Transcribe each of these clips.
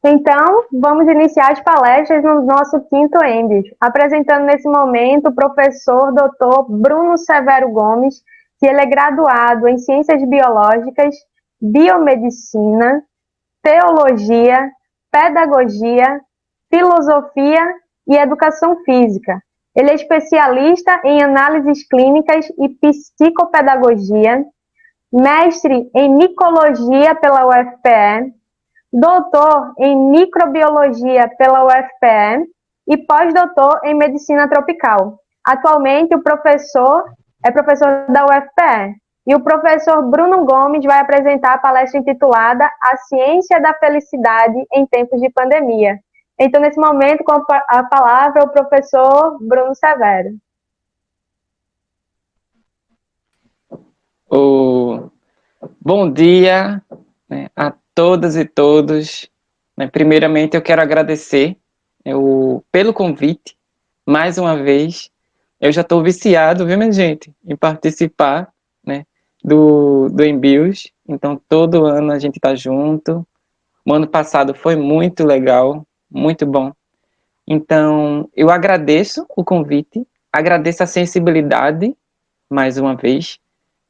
Então, vamos iniciar as palestras no nosso quinto EMBIS, apresentando nesse momento o professor Dr. Bruno Severo Gomes, que ele é graduado em Ciências Biológicas, Biomedicina, Teologia, Pedagogia, Filosofia e Educação Física. Ele é especialista em análises clínicas e psicopedagogia, mestre em micologia pela UFPE, doutor em microbiologia pela UFPE e pós-doutor em medicina tropical. Atualmente, o professor é professor da UFPE. E o professor Bruno Gomes vai apresentar a palestra intitulada A Ciência da Felicidade em Tempos de Pandemia. Então, nesse momento, com a palavra, o professor Bruno Severo. Bom dia, né, a todas e todos. Primeiramente, eu quero agradecer pelo convite, mais uma vez. Eu já estou viciado, viu, minha gente, em participar, né, do Embios. Então, todo ano a gente está junto. O ano passado foi muito legal, muito bom. Então, eu agradeço o convite, agradeço a sensibilidade, mais uma vez,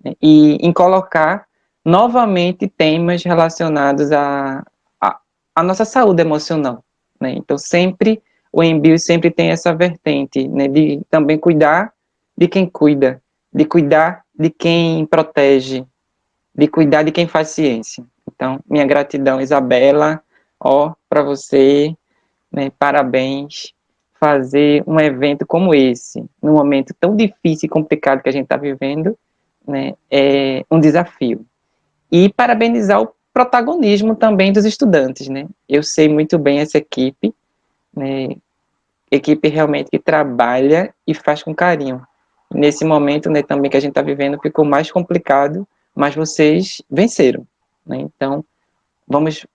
né, e em colocar novamente temas relacionados à nossa saúde emocional, né? Então, sempre, o Embio sempre tem essa vertente, né, de também cuidar de quem cuida, de cuidar de quem protege, de cuidar de quem faz ciência. Então, minha gratidão, Isabela, ó, para você, né, parabéns, fazer um evento como esse, num momento tão difícil e complicado que a gente está vivendo, né, é um desafio. E parabenizar o protagonismo também dos estudantes, né? Eu sei muito bem essa equipe, né, equipe realmente que trabalha e faz com carinho. Nesse momento, né, também que a gente está vivendo, ficou mais complicado, mas vocês venceram, né? Então, vamos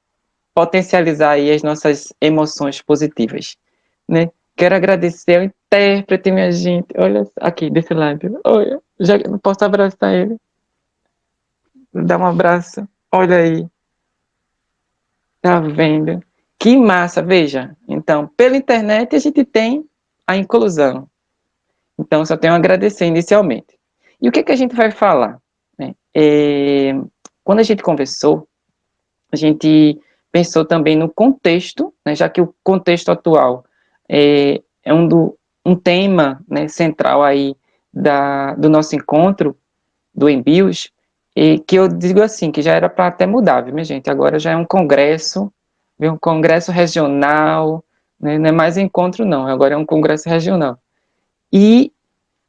potencializar aí as nossas emoções positivas, né? Quero agradecer ao intérprete, minha gente. Olha aqui, desse lado. Olha, já não posso abraçar ele. Dá um abraço. Olha aí. Tá vendo? Que massa, veja. Então, pela internet a gente tem a inclusão. Então, só tenho a agradecer inicialmente. E o que que a gente vai falar, né? Quando a gente conversou, a gente pensou também no contexto, né, já que o contexto atual é um tema, né, central aí do nosso encontro, do Embios, e que eu digo assim, que já era para até mudar, viu, minha gente? Agora já é um congresso, viu? Um congresso regional, né? Não é mais encontro, não, agora é um congresso regional. E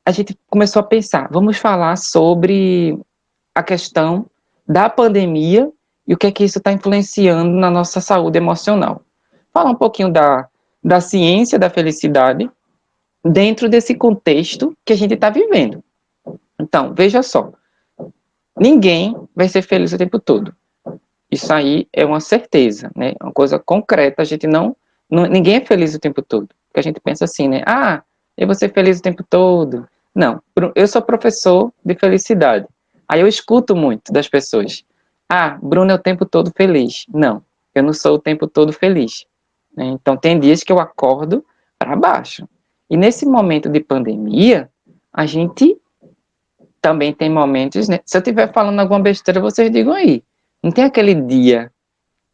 a gente começou a pensar, vamos falar sobre a questão da pandemia e o que é que isso está influenciando na nossa saúde emocional. Falar um pouquinho da ciência da felicidade dentro desse contexto que a gente está vivendo. Então, veja só, ninguém vai ser feliz o tempo todo. Isso aí é uma certeza, né? Uma coisa concreta. A gente ninguém é feliz o tempo todo. Porque a gente pensa assim, né? Ah, eu vou ser feliz o tempo todo. Não, eu sou professor de felicidade. Aí eu escuto muito das pessoas. Ah, Bruno é o tempo todo feliz. Não, eu não sou o tempo todo feliz, né? Então tem dias que eu acordo para baixo. E nesse momento de pandemia, a gente também tem momentos, né? Se eu estiver falando alguma besteira, vocês digam aí. Não tem aquele dia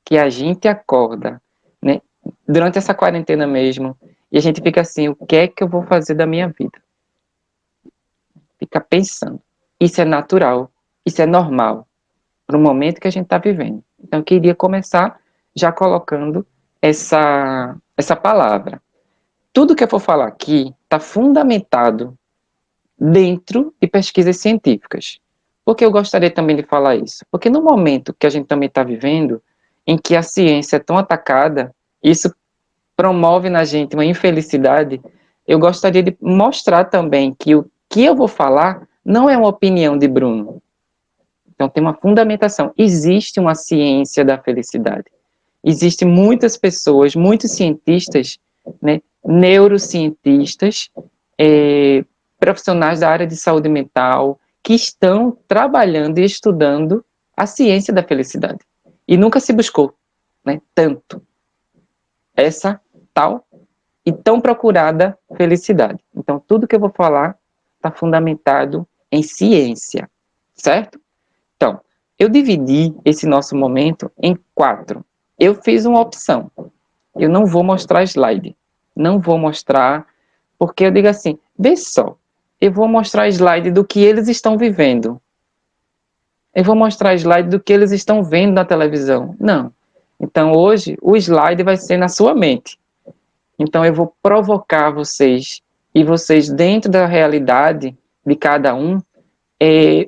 que a gente acorda, né? Durante essa quarentena mesmo, e a gente fica assim, o que é que eu vou fazer da minha vida? Fica pensando. Isso é natural, isso é normal, para o momento que a gente está vivendo. Então, eu queria começar já colocando essa palavra. Tudo que eu for falar aqui está fundamentado dentro de pesquisas científicas. Por que eu gostaria também de falar isso? Porque no momento que a gente também está vivendo, em que a ciência é tão atacada, isso promove na gente uma infelicidade, eu gostaria de mostrar também que o que eu vou falar não é uma opinião de Bruno. Então tem uma fundamentação. Existe uma ciência da felicidade. Existem muitas pessoas, muitos cientistas, né, neurocientistas, profissionais da área de saúde mental, que estão trabalhando e estudando a ciência da felicidade. E nunca se buscou, né, tanto. essa tal e tão procurada felicidade. Então, tudo que eu vou falar está fundamentado em ciência, certo? Então, eu dividi esse nosso momento em 4. Eu fiz uma opção. Eu não vou mostrar slide. Não vou mostrar, porque eu digo assim, vê só, eu vou mostrar slide do que eles estão vivendo. Eu vou mostrar slide do que eles estão vendo na televisão. Não. Então, hoje, o slide vai ser na sua mente. Então, eu vou provocar vocês, e vocês, dentro da realidade de cada um,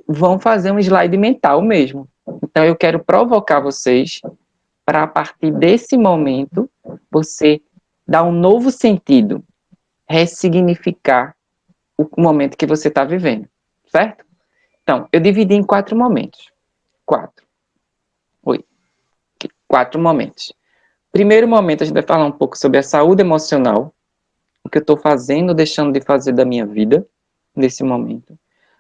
vão fazer um slide mental mesmo. Então, eu quero provocar vocês para, a partir desse momento, você dar um novo sentido, ressignificar o momento que você está vivendo, certo? Então, eu dividi em 4 momentos. 4. Oi. 4 momentos. Primeiro momento, a gente vai falar um pouco sobre a saúde emocional, o que eu estou fazendo ou deixando de fazer da minha vida, nesse momento.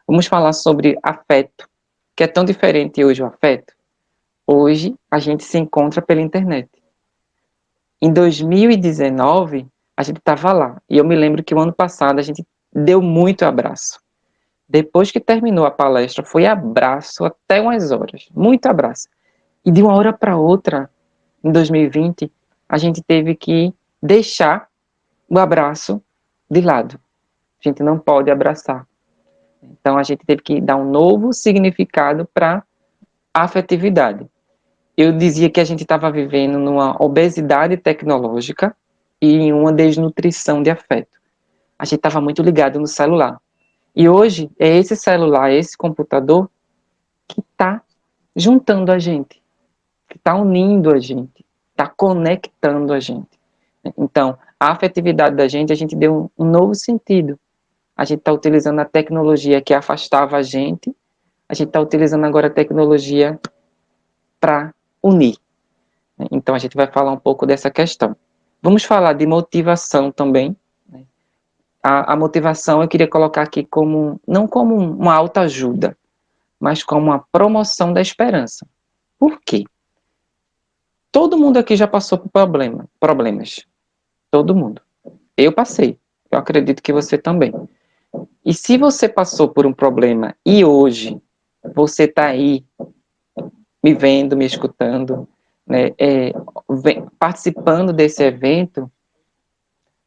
Vamos falar sobre afeto, que é tão diferente hoje o afeto. Hoje, a gente se encontra pela internet. Em 2019, a gente estava lá. E eu me lembro que o ano passado a gente deu muito abraço. Depois que terminou a palestra, foi abraço até umas horas. Muito abraço. E de uma hora para outra, em 2020, a gente teve que deixar o abraço de lado. A gente não pode abraçar. Então a gente teve que dar um novo significado para a afetividade. Eu dizia que a gente estava vivendo numa obesidade tecnológica e em uma desnutrição de afeto. A gente estava muito ligado no celular. E hoje é esse celular, esse computador que está juntando a gente, que está unindo a gente, está conectando a gente. Então, a afetividade da gente, a gente deu um novo sentido. A gente está utilizando a tecnologia que afastava a gente está utilizando agora a tecnologia para unir. Então, a gente vai falar um pouco dessa questão. Vamos falar de motivação também. A motivação eu queria colocar aqui como, não como uma autoajuda, mas como uma promoção da esperança. Por quê? Todo mundo aqui já passou por problemas. Todo mundo. Eu passei. Eu acredito que você também. E se você passou por um problema e hoje você está aí me vendo, me escutando, né, participando desse evento,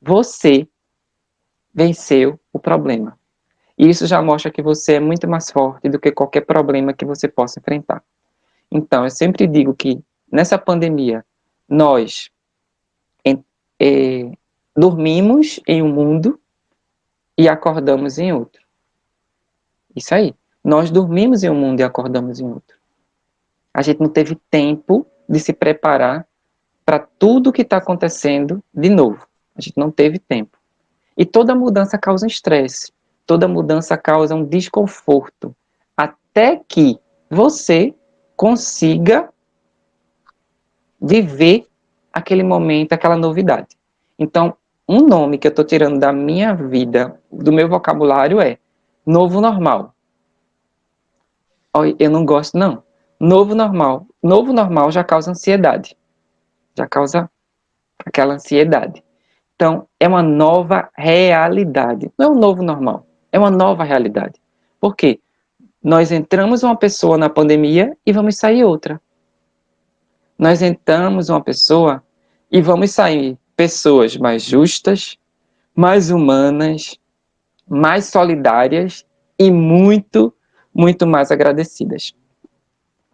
você venceu o problema. E isso já mostra que você é muito mais forte do que qualquer problema que você possa enfrentar. Então, eu sempre digo que nessa pandemia, nós dormimos em um mundo e acordamos em outro. Isso aí. Nós dormimos em um mundo e acordamos em outro. A gente não teve tempo de se preparar para tudo que está acontecendo de novo. A gente não teve tempo. E toda mudança causa um estresse. Toda mudança causa um desconforto. Até que você consiga viver aquele momento, aquela novidade. Então, um nome que eu estou tirando da minha vida, do meu vocabulário é novo normal. Eu não gosto, não. Novo normal. Novo normal já causa ansiedade. Já causa aquela ansiedade. Então, é uma nova realidade. Não é um novo normal. É uma nova realidade. Por quê? Nós entramos uma pessoa na pandemia e vamos sair outra. Nós entramos uma pessoa e vamos sair pessoas mais justas, mais humanas, mais solidárias e muito, muito mais agradecidas.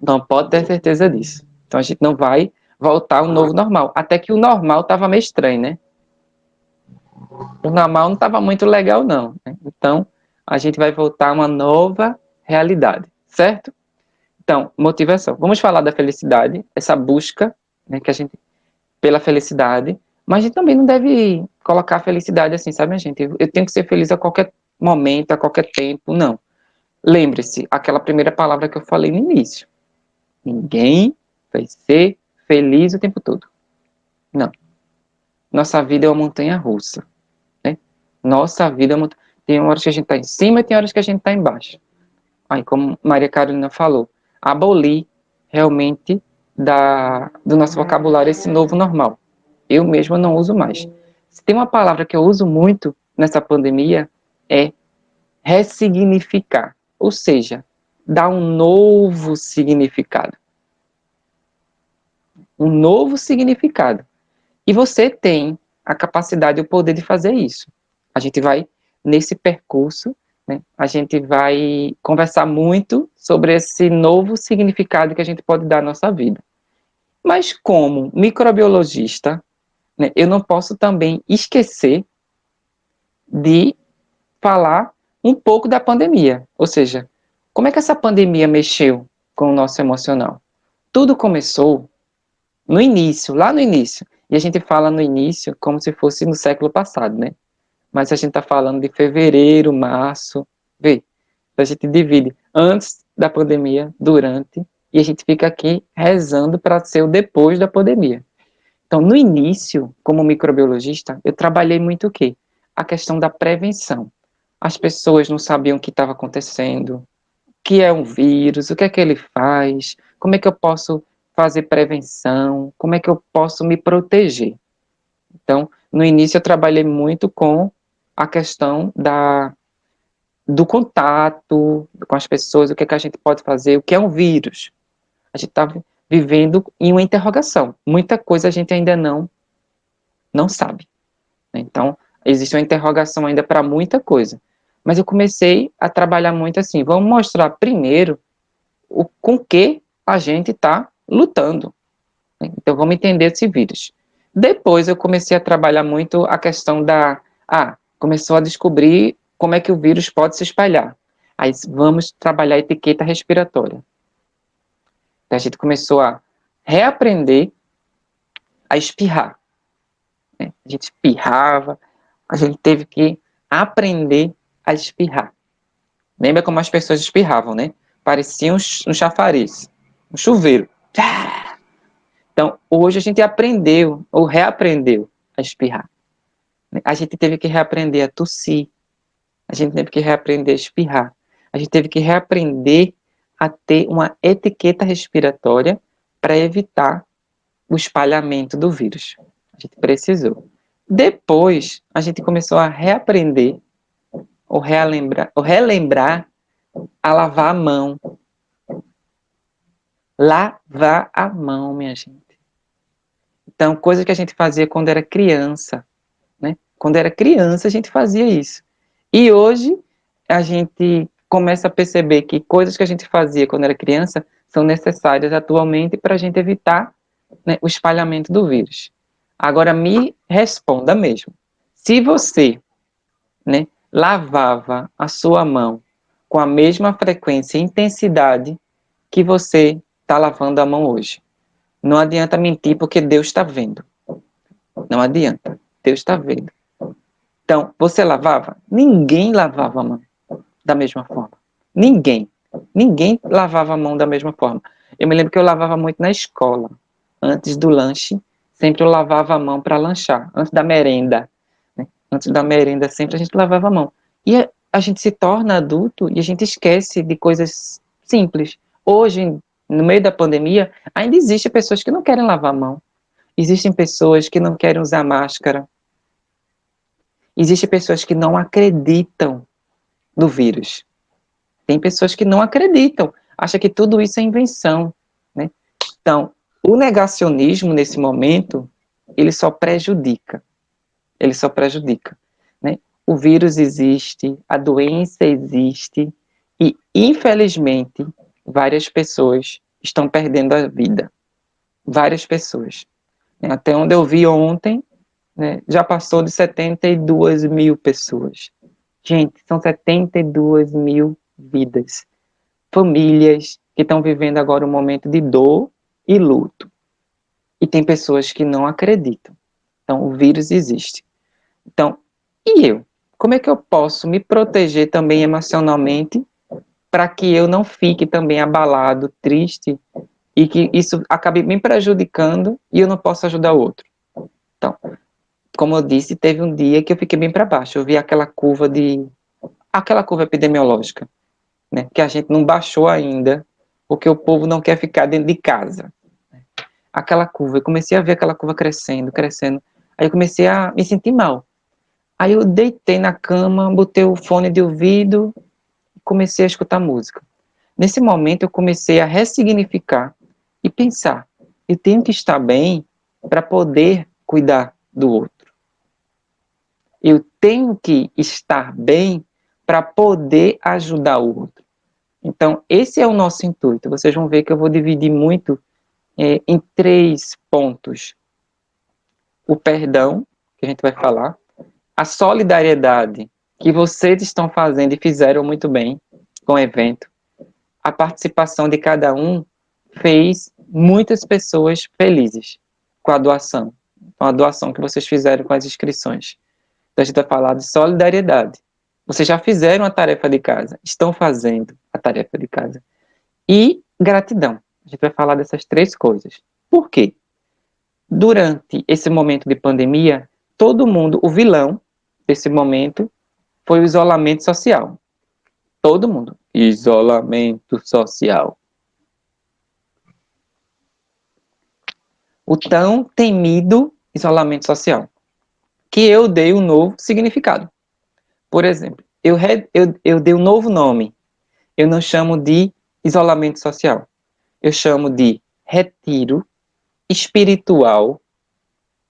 Não pode ter certeza disso. Então a gente não vai voltar ao novo normal. Até que o normal estava meio estranho, né? O normal não estava muito legal, não. Né? Então a gente vai voltar a uma nova realidade, certo? Então, motivação. Vamos falar da felicidade, essa busca, né, que a gente pela felicidade, mas a gente também não deve colocar a felicidade assim, sabe, gente? Eu tenho que ser feliz a qualquer momento, a qualquer tempo, não. Lembre-se, aquela primeira palavra que eu falei no início. Ninguém vai ser feliz o tempo todo. Não. Nossa vida é uma montanha russa. Né? Nossa vida é uma... Tem horas que a gente está em cima e tem horas que a gente está embaixo. Aí, como Maria Carolina falou, abolir realmente do nosso vocabulário esse novo normal. Eu mesmo não uso mais. Se tem uma palavra que eu uso muito nessa pandemia, é ressignificar. Ou seja, dar um novo significado. Um novo significado. E você tem a capacidade e o poder de fazer isso. A gente vai, nesse percurso, né, a gente vai conversar muito sobre esse novo significado que a gente pode dar à nossa vida. Mas como microbiologista, né, eu não posso também esquecer de falar um pouco da pandemia. Ou seja, como é que essa pandemia mexeu com o nosso emocional? Tudo começou no início, lá no início. E a gente fala no início como se fosse no século passado, né? Mas a gente está falando de fevereiro, março. Vê, a gente divide antes da pandemia, durante, e a gente fica aqui rezando para ser o depois da pandemia. Então, no início, como microbiologista, eu trabalhei muito o quê? A questão da prevenção. As pessoas não sabiam o que estava acontecendo, o que é um vírus, o que é que ele faz, como é que eu posso fazer prevenção, como é que eu posso me proteger. Então, no início eu trabalhei muito com a questão do contato com as pessoas, o que é que a gente pode fazer, o que é um vírus. A gente está vivendo em uma interrogação. Muita coisa a gente ainda não sabe. Então, existe uma interrogação ainda para muita coisa. Mas eu comecei a trabalhar muito assim, vamos mostrar primeiro com que a gente está lutando. Então, vamos entender esse vírus. Depois, eu comecei a trabalhar muito a questão começou a descobrir como é que o vírus pode se espalhar. Aí, vamos trabalhar a etiqueta respiratória. Então, a gente começou a reaprender a espirrar. Né? A gente espirrava, a gente teve que aprender a espirrar. Lembra como as pessoas espirravam, né? Parecia um chafariz, um chuveiro. Então, hoje a gente aprendeu, ou reaprendeu a espirrar. A gente teve que reaprender a tossir, a gente teve que reaprender a espirrar, a gente teve que reaprender a ter uma etiqueta respiratória para evitar o espalhamento do vírus. A gente precisou. Depois, a gente começou a reaprender, ou relembrar a lavar a mão. Lavar a mão, minha gente. Então, coisa que a gente fazia quando era criança, né? Quando era criança, a gente fazia isso. E hoje, a gente começa a perceber que coisas que a gente fazia quando era criança são necessárias atualmente para a gente evitar, né, o espalhamento do vírus. Agora, me responda mesmo. Se você, né, lavava a sua mão com a mesma frequência e intensidade que você está lavando a mão hoje, não adianta mentir porque Deus está vendo. Não adianta. Deus está vendo. Então, você lavava? Ninguém lavava a mão da mesma forma. Ninguém. Ninguém lavava a mão da mesma forma. Eu me lembro que eu lavava muito na escola. Antes do lanche, sempre eu lavava a mão para lanchar. Antes da merenda. Né? Antes da merenda, sempre a gente lavava a mão. E a gente se torna adulto e a gente esquece de coisas simples. Hoje, no meio da pandemia, ainda existem pessoas que não querem lavar a mão. Existem pessoas que não querem usar máscara. Existem pessoas que não acreditam no vírus. Tem pessoas que não acreditam, acham que tudo isso é invenção, né? Então, o negacionismo nesse momento, ele só prejudica. Ele só prejudica, né? O vírus existe, a doença existe e, infelizmente, várias pessoas estão perdendo a vida. Várias pessoas. Até onde eu vi ontem, né, já passou de 72 mil pessoas. Gente, são 72 mil vidas. Famílias que estão vivendo agora um momento de dor e luto. E tem pessoas que não acreditam. Então, o vírus existe. Então, e eu? Como é que eu posso me proteger também emocionalmente para que eu não fique também abalado, triste e que isso acabe me prejudicando e eu não possa ajudar o outro? Então, como eu disse, teve um dia que eu fiquei bem para baixo. Eu vi aquela curva epidemiológica, né, que a gente não baixou ainda, porque o povo não quer ficar dentro de casa. aquela curva, eu comecei a ver aquela curva crescendo, crescendo. Aí eu comecei a me sentir mal. Aí eu deitei na cama, botei o fone de ouvido e comecei a escutar música. Nesse momento eu comecei a ressignificar e pensar, eu tenho que estar bem para poder cuidar do outro. Eu tenho que estar bem para poder ajudar o outro. Então, esse é o nosso intuito. Vocês vão ver que eu vou dividir muito em 3 pontos. O perdão, que a gente vai falar, a solidariedade, que vocês estão fazendo e fizeram muito bem com o evento. A participação de cada um fez muitas pessoas felizes com a doação. Com a doação que vocês fizeram com as inscrições. Então, a gente vai falar de solidariedade. Vocês já fizeram a tarefa de casa, estão fazendo a tarefa de casa. E gratidão. A gente vai falar dessas 3 coisas. Por quê? Durante esse momento de pandemia, todo mundo, o vilão desse momento foi o isolamento social. Todo mundo. Isolamento social. O tão temido isolamento social. Que eu dei um novo significado. Por exemplo, eu dei um novo nome. Eu não chamo de isolamento social. Eu chamo de retiro espiritual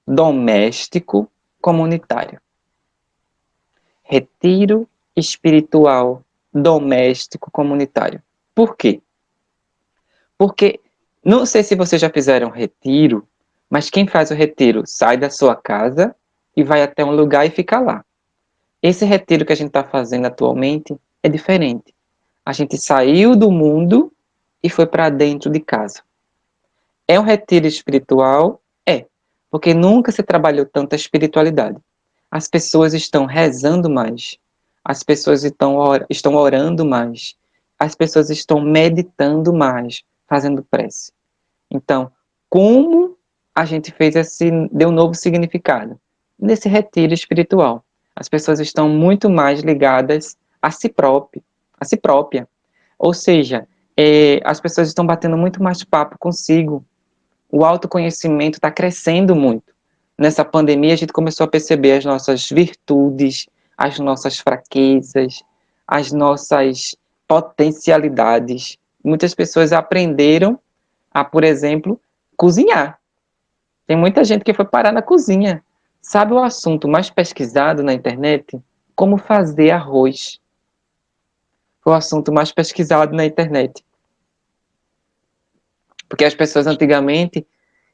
doméstico comunitário. Retiro espiritual doméstico comunitário. Por quê? Porque, não sei se vocês já fizeram retiro, mas quem faz o retiro sai da sua casa e vai até um lugar e fica lá. Esse retiro que a gente está fazendo atualmente é diferente. A gente saiu do mundo e foi para dentro de casa. É um retiro espiritual? É, porque nunca se trabalhou tanto a espiritualidade. As pessoas estão rezando mais, as pessoas estão orando mais, as pessoas estão meditando mais, fazendo prece. Então, como a gente deu um novo significado? Nesse retiro espiritual. As pessoas estão muito mais ligadas a si própria. Ou seja, as pessoas estão batendo muito mais papo consigo. O autoconhecimento está crescendo muito. Nessa pandemia, a gente começou a perceber as nossas virtudes, as nossas fraquezas, as nossas potencialidades. Muitas pessoas aprenderam a, por exemplo, cozinhar. Tem muita gente que foi parar na cozinha. Sabe o assunto mais pesquisado na internet? Como fazer arroz. Foi o assunto mais pesquisado na internet. Porque as pessoas antigamente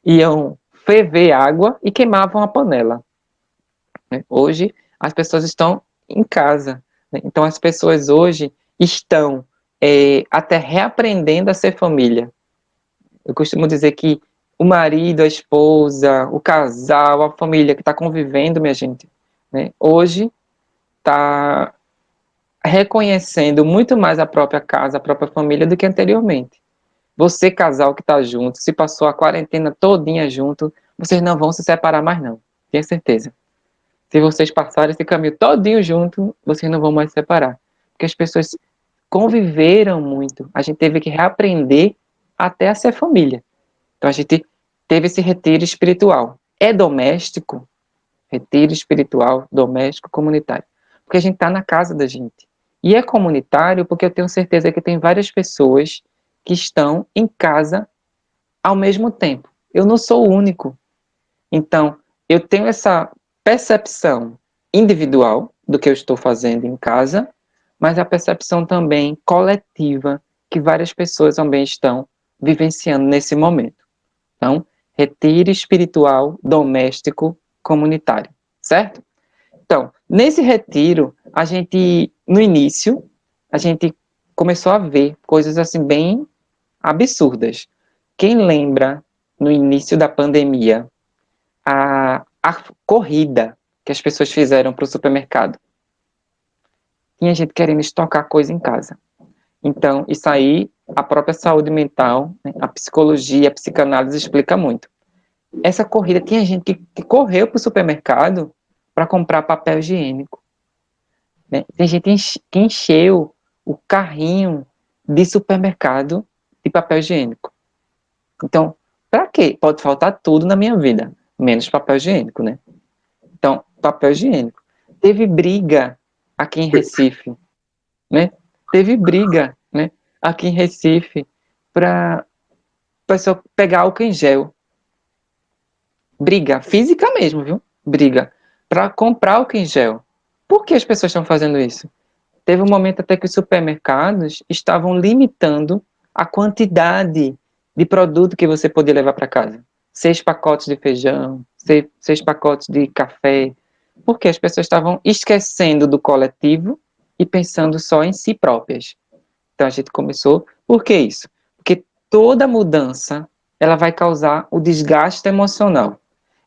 iam ferver água e queimavam a panela. Hoje, as pessoas estão em casa. Então, as pessoas hoje estão até reaprendendo a ser família. Eu costumo dizer que o marido, a esposa, o casal, a família que está convivendo, minha gente, hoje está reconhecendo muito mais a própria casa, a própria família do que anteriormente. Você, casal que está junto, se passou a quarentena todinha junto, vocês não vão se separar mais não, tenho certeza. Se vocês passarem esse caminho todinho junto, vocês não vão mais se separar. Porque as pessoas conviveram muito, a gente teve que reaprender até a ser família. Então a gente teve esse retiro espiritual. É doméstico, retiro espiritual, doméstico, comunitário. Porque a gente está na casa da gente. E é comunitário porque eu tenho certeza que tem várias pessoas que estão em casa ao mesmo tempo. Eu não sou o único. Então, eu tenho essa percepção individual do que eu estou fazendo em casa, mas a percepção também coletiva que várias pessoas também estão vivenciando nesse momento. Então, retiro espiritual doméstico comunitário, certo? Então, nesse retiro, no início, a gente começou a ver coisas assim bem absurdas. Quem lembra, no início da pandemia, a corrida que as pessoas fizeram para o supermercado? Tinha gente querendo estocar coisa em casa. Então, isso aí, a própria saúde mental, a psicologia, a psicanálise explica muito. Essa corrida, tinha gente que correu para o supermercado para comprar papel higiênico. Tem gente que encheu o carrinho de supermercado de papel higiênico. Então, Para quê? Pode faltar tudo na minha vida, menos papel higiênico, né? Então, papel higiênico. Teve briga aqui em Recife, né? Teve briga, né? Aqui em Recife para pessoa pegar álcool em gel. Briga física mesmo, viu? Briga para comprar álcool em gel. Por que as pessoas estão fazendo isso? Teve um momento até que os supermercados estavam limitando a quantidade de produto que você podia levar para casa. 6 pacotes de feijão, seis pacotes de café, porque as pessoas estavam esquecendo do coletivo e pensando só em si próprias. Então a gente começou. Por que isso? Porque toda mudança ela vai causar o desgaste emocional.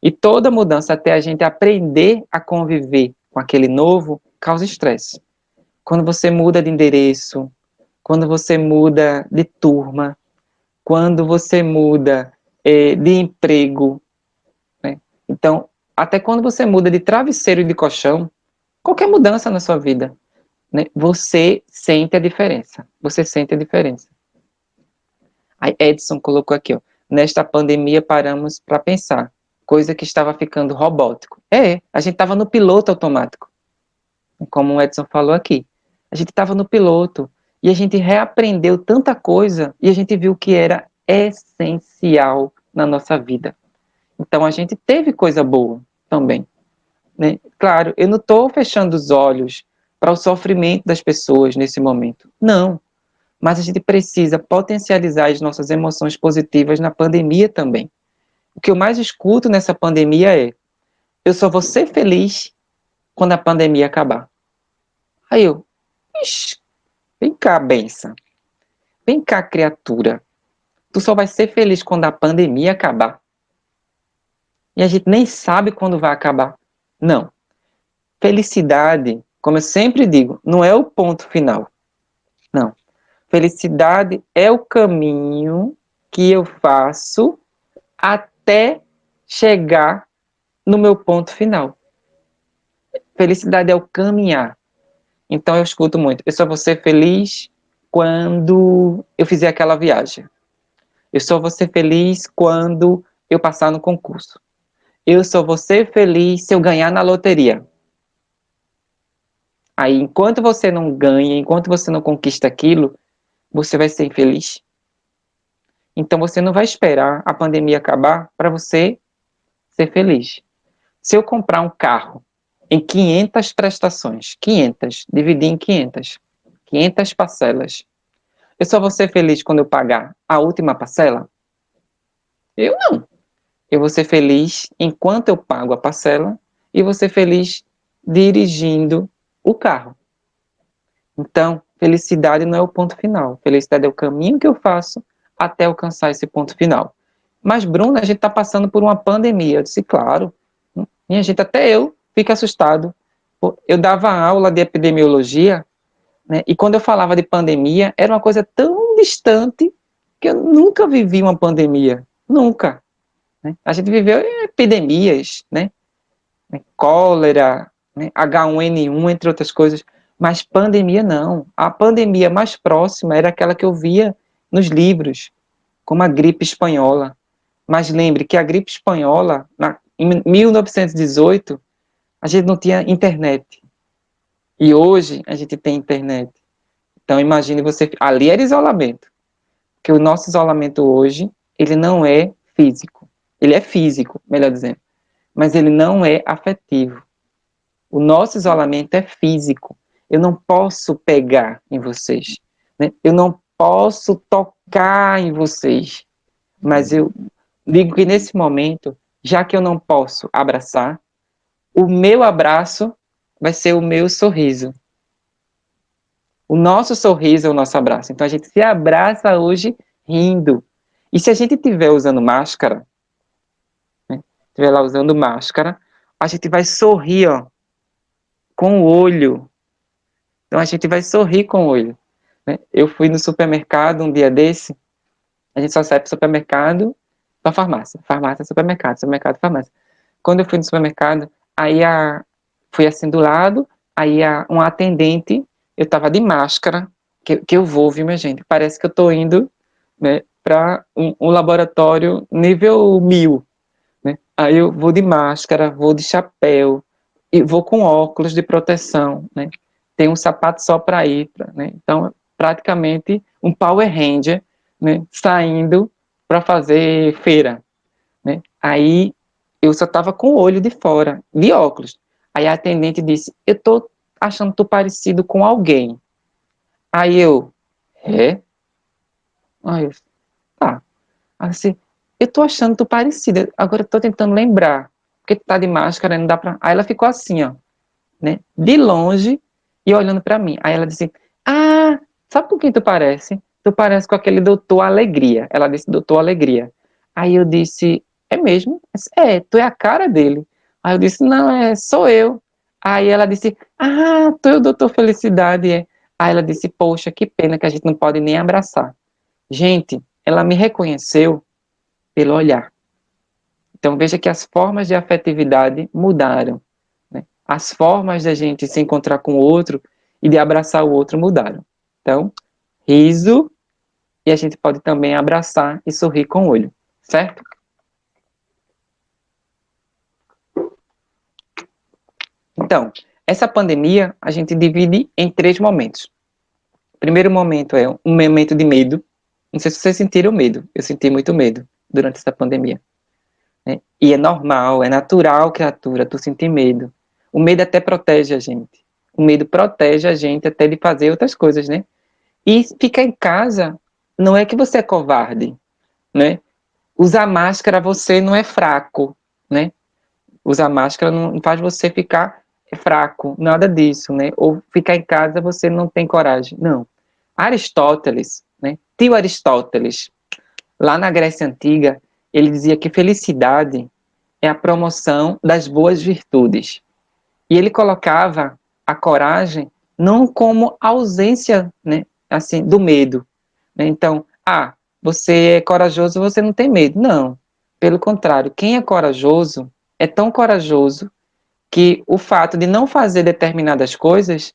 E toda mudança, até a gente aprender a conviver com aquele novo, causa estresse. Quando você muda de endereço, quando você muda de turma, quando você muda de emprego, né? Então, até quando você muda de travesseiro e de colchão, qualquer mudança na sua vida, né? Você sente a diferença. Você sente a diferença. A Edson colocou aqui, ó, nesta pandemia paramos para pensar, coisa que estava ficando robótico. A gente estava no piloto automático, como o Edson falou aqui. A gente estava no piloto e a gente reaprendeu tanta coisa e a gente viu que era essencial na nossa vida. Então a gente teve coisa boa também, né? Claro, eu não estou fechando os olhos para o sofrimento das pessoas nesse momento. Não. Mas a gente precisa potencializar as nossas emoções positivas na pandemia também. O que eu mais escuto nessa pandemia é: eu só vou ser feliz quando a pandemia acabar. Aí eu, ixi, vem cá, benção. Vem cá, criatura. Tu só vai ser feliz quando a pandemia acabar. E a gente nem sabe quando vai acabar. Não. Felicidade, como eu sempre digo, não é o ponto final. Não. Felicidade é o caminho que eu faço até chegar no meu ponto final. Felicidade é o caminhar. Então eu escuto muito. Eu só vou ser feliz quando eu fizer aquela viagem. Eu só vou ser feliz quando eu passar no concurso. Eu só vou ser feliz se eu ganhar na loteria. Aí, enquanto você não ganha, enquanto você não conquista aquilo, você vai ser infeliz. Então você não vai esperar a pandemia acabar para você ser feliz. Se eu comprar um carro em 500 prestações, 500, dividir em 500 parcelas, eu só vou ser feliz quando eu pagar a última parcela? Eu não. Eu vou ser feliz enquanto eu pago a parcela e vou ser feliz dirigindo o carro. Então, felicidade não é o ponto final. Felicidade é o caminho que eu faço até alcançar esse ponto final. Mas, Bruna, a gente está passando por uma pandemia. Eu disse, claro. Minha gente, até eu fico assustado. Eu dava aula de epidemiologia, né, e quando eu falava de pandemia, era uma coisa tão distante que eu nunca vivi uma pandemia. Nunca. Né? A gente viveu epidemias, né? Cólera, né? H1N1, entre outras coisas. Mas pandemia não. A pandemia mais próxima era aquela que eu via nos livros, como a gripe espanhola. Mas lembre que a gripe espanhola, em 1918, a gente não tinha internet. E hoje a gente tem internet. Então imagine você, ali era isolamento. Porque o nosso isolamento hoje, ele não é físico. Ele é físico, melhor dizendo. Mas ele não é afetivo. O nosso isolamento é físico. Eu não posso pegar em vocês, né? Eu não posso tocar em vocês. Mas eu digo que nesse momento, já que eu não posso abraçar, o meu abraço vai ser o meu sorriso. O nosso sorriso é o nosso abraço. Então a gente se abraça hoje rindo. E se a gente estiver usando máscara, né, estiver lá usando máscara, a gente vai sorrir, ó, com o olho. Então a gente vai sorrir com o olho. Né? Eu fui no supermercado um dia desse, a gente só sai para o supermercado, para farmácia. Farmácia, supermercado, supermercado, farmácia. Quando eu fui no supermercado, fui assim do lado, um atendente, eu tava de máscara, que eu vou, viu, minha gente? Parece que eu tô indo, né, para um laboratório nível 1000, né? Aí eu vou de máscara, vou de chapéu, e vou com óculos de proteção, né? Tem um sapato só para ir, né? Então, praticamente um Power Ranger, né? Saindo para fazer feira, né? Aí eu só tava com o olho de fora, de óculos. Aí a atendente disse: eu tô achando tu parecido com alguém. Aí eu, é? Aí eu, tá. Assim, eu tô achando tu parecida. Agora eu tô tentando lembrar. Porque tu tá de máscara, não dá pra. Aí ela ficou assim, ó, né? De longe e olhando pra mim. Aí ela disse: ah, sabe com quem tu parece? Tu parece com aquele doutor Alegria. Ela disse: doutor Alegria. Aí eu disse: é mesmo? É, tu é a cara dele. Aí eu disse: não, sou eu. Aí ela disse: ah, tu é o doutor Felicidade, é. Aí ela disse: poxa, que pena que a gente não pode nem abraçar. Gente, ela me reconheceu pelo olhar. Então veja que as formas de afetividade mudaram, né? As formas da gente se encontrar com o outro e de abraçar o outro mudaram. Então, riso, e a gente pode também abraçar e sorrir com o olho, certo? Então, essa pandemia a gente divide em 3 momentos. O primeiro momento é um momento de medo. Não sei se vocês sentiram medo. Eu senti muito medo durante essa pandemia, né? E é normal, é natural, criatura, tu sentir medo. O medo até protege a gente. O medo protege a gente até de fazer outras coisas, né? E ficar em casa não é que você é covarde, né? Usar máscara você não é fraco, né? Usar máscara não faz você ficar fraco, nada disso, né? Ou ficar em casa você não tem coragem. Não. Aristóteles, né? Tio Aristóteles, lá na Grécia Antiga, ele dizia que felicidade é a promoção das boas virtudes. E ele colocava a coragem não como ausência, né, assim, do medo, né? Então, você é corajoso, você não tem medo. Não. Pelo contrário, quem é corajoso é tão corajoso que o fato de não fazer determinadas coisas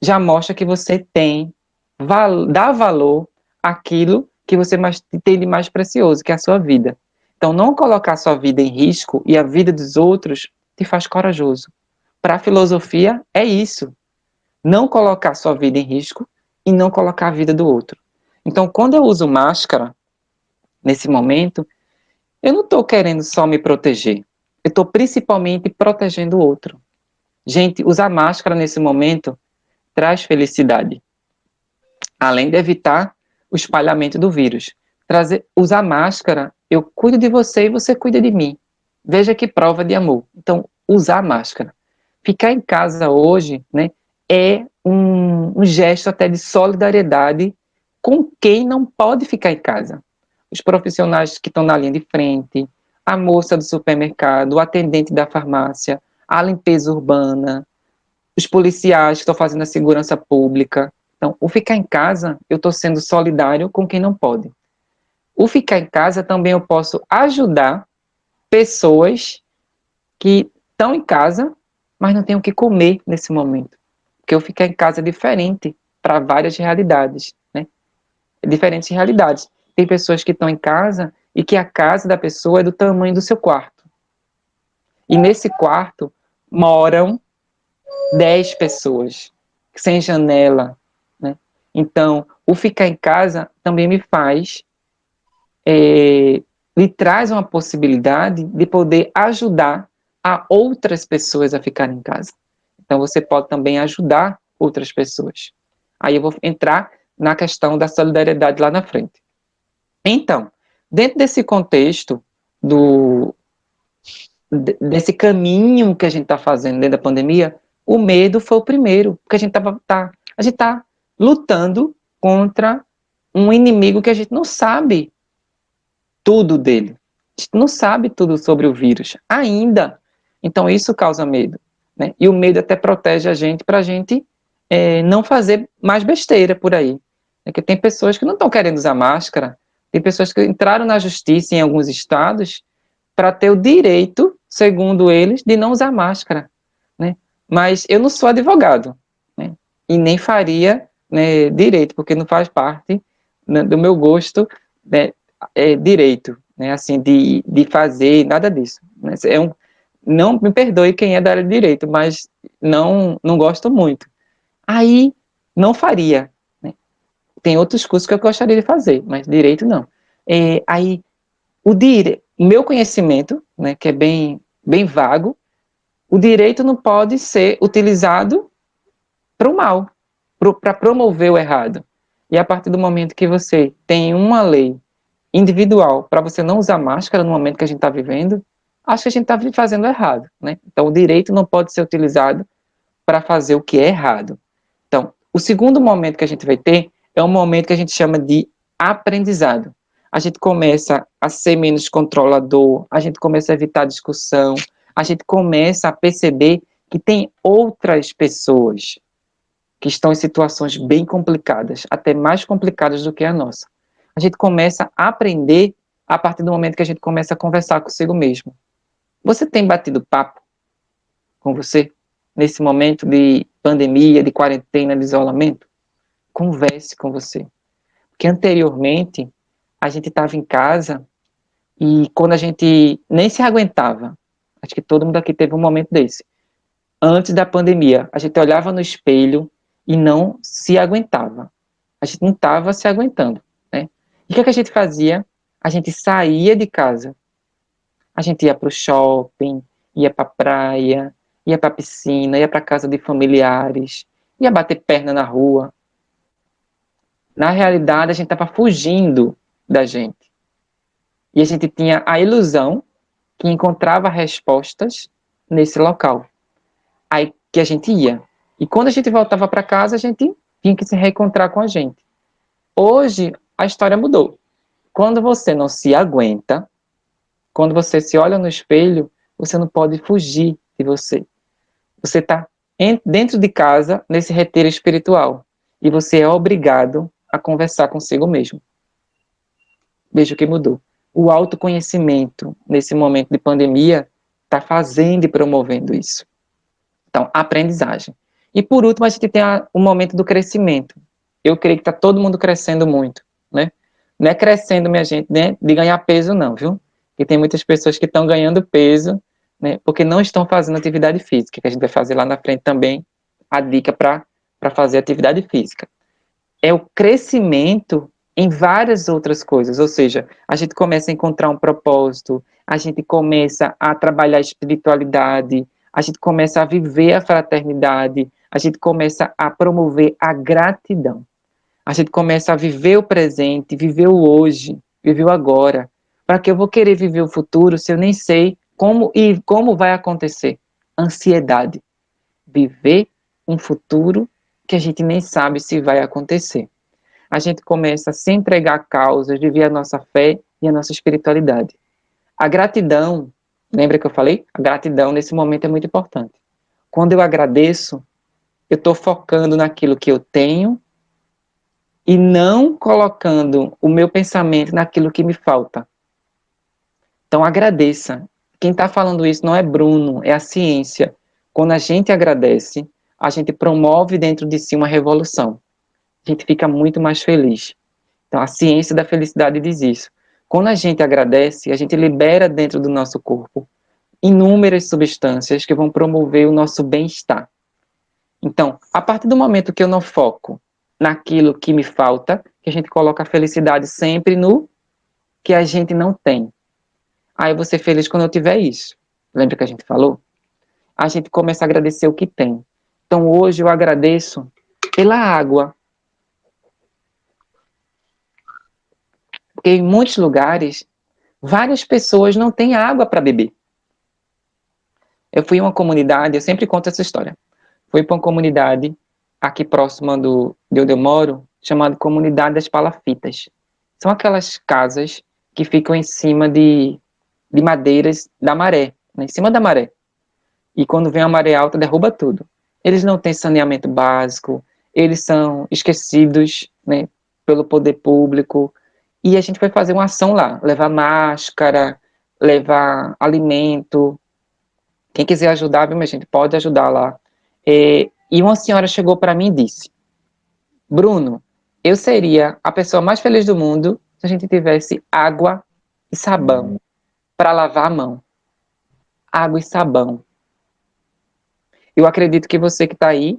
já mostra que você dá valor àquilo que você tem de mais precioso, que é a sua vida. Então, não colocar a sua vida em risco e a vida dos outros te faz corajoso. Para a filosofia, é isso. Não colocar a sua vida em risco e não colocar a vida do outro. Então, quando eu uso máscara, nesse momento, eu não estou querendo só me proteger. Eu estou principalmente protegendo o outro. Gente, usar máscara nesse momento traz felicidade, além de evitar o espalhamento do vírus. Usar máscara, eu cuido de você e você cuida de mim. Veja que prova de amor. Então, usar máscara. Ficar em casa hoje, né, é um gesto até de solidariedade com quem não pode ficar em casa. Os profissionais que estão na linha de frente, a moça do supermercado, o atendente da farmácia, a limpeza urbana, os policiais que estão fazendo a segurança pública. Então, o ficar em casa, eu estou sendo solidário com quem não pode. O ficar em casa também eu posso ajudar pessoas que estão em casa, mas não têm o que comer nesse momento. Porque o ficar em casa é diferente para várias realidades, né? Diferentes realidades. Tem pessoas que estão em casa e que a casa da pessoa é do tamanho do seu quarto. E nesse quarto moram 10 pessoas, sem janela, né? Então, o ficar em casa também lhe traz uma possibilidade de poder ajudar a outras pessoas a ficarem em casa. Então, você pode também ajudar outras pessoas. Aí eu vou entrar na questão da solidariedade lá na frente. Então, dentro desse contexto desse caminho que a gente está fazendo dentro da pandemia, o medo foi o primeiro, porque a gente está lutando contra um inimigo que a gente não sabe tudo dele. A gente não sabe tudo sobre o vírus ainda. Então isso causa medo, né? E o medo até protege a gente para a gente não fazer mais besteira por aí. Porque tem pessoas que não estão querendo usar máscara, tem pessoas que entraram na justiça em alguns estados para ter o direito, segundo eles, de não usar máscara, né? Mas eu não sou advogado, né? E nem faria, né, direito, porque não faz parte, né, do meu gosto né, direito, né, assim, de fazer, nada disso. Né, não me perdoe quem é da área de direito, mas não gosto muito. Aí, não faria. Né? Tem outros cursos que eu gostaria de fazer, mas direito não. Aí, o meu conhecimento, né, que é bem vago, o direito não pode ser utilizado para o mal, para promover o errado. E a partir do momento que você tem uma lei individual para você não usar máscara no momento que a gente está vivendo, acho que a gente está fazendo errado, né? Então, o direito não pode ser utilizado para fazer o que é errado. Então, o segundo momento que a gente vai ter é um momento que a gente chama de aprendizado. A gente começa a ser menos controlador, a gente começa a evitar discussão, a gente começa a perceber que tem outras pessoas que estão em situações bem complicadas, até mais complicadas do que a nossa. A gente começa a aprender a partir do momento que a gente começa a conversar consigo mesmo. Você tem batido papo com você nesse momento de pandemia, de quarentena, de isolamento? Converse com você. Porque anteriormente a gente estava em casa e quando a gente nem se aguentava, acho que todo mundo aqui teve um momento desse. Antes da pandemia, a gente olhava no espelho e não se aguentava. A gente não estava se aguentando, né? E o que é que a gente fazia? A gente saía de casa. A gente ia para o shopping, ia para a praia, ia para a piscina, ia para casa de familiares, ia bater perna na rua. Na realidade, a gente estava fugindo da gente. E a gente tinha a ilusão que encontrava respostas nesse local. Aí que a gente ia. E quando a gente voltava para casa, a gente tinha que se reencontrar com a gente. Hoje, a história mudou. Quando você não se aguenta, quando você se olha no espelho, você não pode fugir de você. Você está dentro de casa, nesse retiro espiritual. E você é obrigado a conversar consigo mesmo. Veja o que mudou. O autoconhecimento, nesse momento de pandemia, está fazendo e promovendo isso. Então, aprendizagem. E por último, a gente tem o momento do crescimento. Eu creio que está todo mundo crescendo muito, né? Não é crescendo, minha gente, né, de ganhar peso, não, viu? E tem muitas pessoas que estão ganhando peso, né, porque não estão fazendo atividade física, que a gente vai fazer lá na frente também a dica para fazer atividade física. É o crescimento em várias outras coisas, ou seja, a gente começa a encontrar um propósito, a gente começa a trabalhar a espiritualidade, a gente começa a viver a fraternidade, a gente começa a promover a gratidão. A gente começa a viver o presente, viver o hoje, viver o agora. Para que eu vou querer viver o futuro se eu nem sei como vai acontecer? Ansiedade. Viver um futuro que a gente nem sabe se vai acontecer. A gente começa a se entregar a causas, viver a nossa fé e a nossa espiritualidade. A gratidão, lembra que eu falei? A gratidão nesse momento é muito importante. Quando eu agradeço, eu estou focando naquilo que eu tenho e não colocando o meu pensamento naquilo que me falta. Então agradeça. Quem está falando isso não é Bruno, é a ciência. Quando a gente agradece, a gente promove dentro de si uma revolução. A gente fica muito mais feliz. Então a ciência da felicidade diz isso. Quando a gente agradece, a gente libera dentro do nosso corpo inúmeras substâncias que vão promover o nosso bem-estar. Então, a partir do momento que eu não foco naquilo que me falta, que a gente coloca a felicidade sempre no que a gente não tem. Ah, eu vou ser feliz quando eu tiver isso. Lembra que a gente falou? A gente começa a agradecer o que tem. Então, hoje eu agradeço pela água. Porque em muitos lugares, várias pessoas não têm água para beber. Eu fui em uma comunidade, eu sempre conto essa história. Fui para uma comunidade aqui próxima de onde eu moro, chamada Comunidade das Palafitas. São aquelas casas que ficam em cima de madeiras da maré, né, em cima da maré. E quando vem a maré alta, derruba tudo. Eles não têm saneamento básico, eles são esquecidos, né, pelo poder público. E a gente foi fazer uma ação lá, levar máscara, levar alimento. Quem quiser ajudar, viu, minha gente, pode ajudar lá. E uma senhora chegou para mim e disse: Bruno, eu seria a pessoa mais feliz do mundo se a gente tivesse água e sabão para lavar a mão. Água e sabão. Eu acredito que você que está aí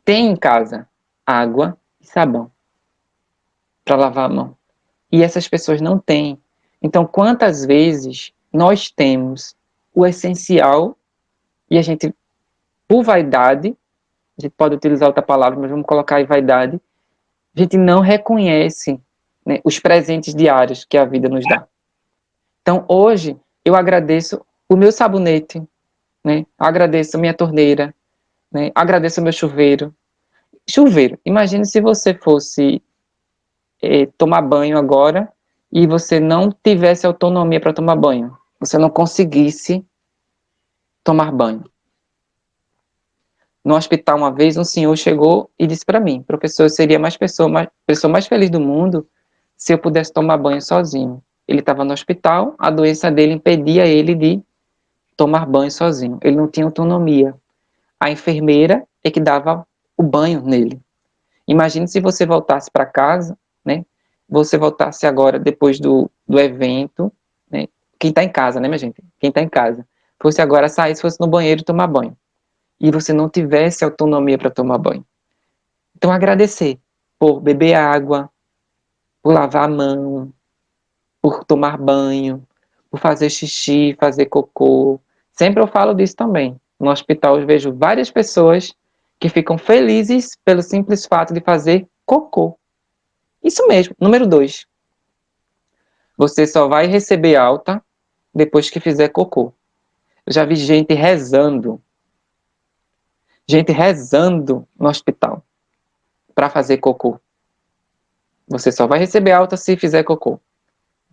tem em casa água e sabão para lavar a mão. E essas pessoas não têm. Então, quantas vezes nós temos o essencial e a gente, por vaidade, a gente pode utilizar outra palavra, mas vamos colocar aí vaidade, a gente não reconhece, né, os presentes diários que a vida nos dá. Então, hoje, eu agradeço o meu sabonete, né, agradeço a minha torneira, né, agradeço o meu chuveiro. Chuveiro, imagine se você fosse tomar banho agora e você não tivesse autonomia para tomar banho, você não conseguisse tomar banho. No hospital, uma vez, um senhor chegou e disse para mim: professor, eu seria pessoa mais feliz do mundo se eu pudesse tomar banho sozinho. Ele estava no hospital, a doença dele impedia ele de tomar banho sozinho. Ele não tinha autonomia. A enfermeira é que dava o banho nele. Imagine se você voltasse para casa, né? Você voltasse agora depois do evento, né? Quem está em casa, né, minha gente? Quem está em casa. Fosse agora sair, fosse no banheiro tomar banho. E você não tivesse autonomia para tomar banho. Então, agradecer por beber água, por lavar a mão, por tomar banho, por fazer xixi, fazer cocô. Sempre eu falo disso também. No hospital eu vejo várias pessoas que ficam felizes pelo simples fato de fazer cocô. Isso mesmo. Número 2. Você só vai receber alta depois que fizer cocô. Eu já vi gente rezando no hospital para fazer cocô. Você só vai receber alta se fizer cocô.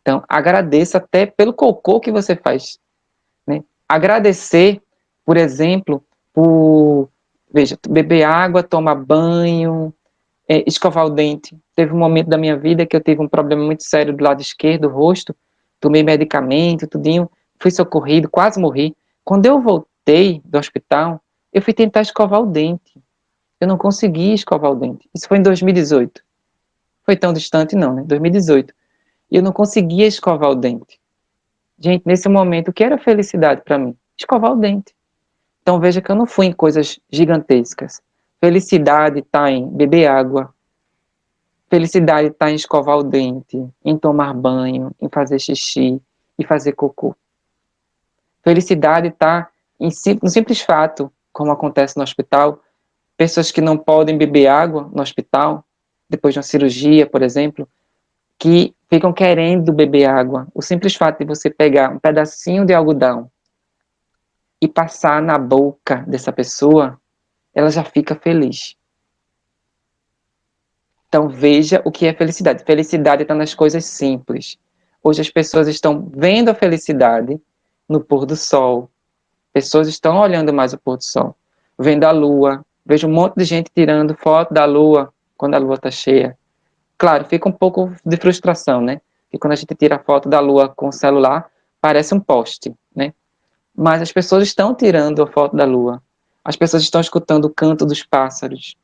Então, agradeça até pelo cocô que você faz, né? Agradecer, por exemplo, por, veja, beber água, tomar banho, escovar o dente. Teve um momento da minha vida que eu tive um problema muito sério do lado esquerdo, do rosto, tomei medicamento, tudinho, fui socorrido, quase morri. Quando eu voltei do hospital, eu fui tentar escovar o dente. Eu não consegui escovar o dente. Isso foi em 2018. Foi tão distante não, né? 2018. E eu não conseguia escovar o dente. Gente, nesse momento, o que era felicidade para mim? Escovar o dente. Então veja que eu não fui em coisas gigantescas. Felicidade está em beber água. Felicidade está em escovar o dente, em tomar banho, em fazer xixi e fazer cocô. Felicidade está no simples fato, como acontece no hospital, pessoas que não podem beber água no hospital, depois de uma cirurgia, por exemplo, que ficam querendo beber água. O simples fato de você pegar um pedacinho de algodão e passar na boca dessa pessoa, ela já fica feliz. Então veja o que é felicidade. Felicidade está nas coisas simples. Hoje as pessoas estão vendo a felicidade no pôr do sol. Pessoas estão olhando mais o pôr do sol, vendo a lua. Vejo um monte de gente tirando foto da lua quando a lua está cheia. Claro, fica um pouco de frustração, né? Porque quando a gente tira a foto da lua com o celular, parece um poste, né? Mas as pessoas estão tirando a foto da lua. As pessoas estão escutando o canto dos pássaros.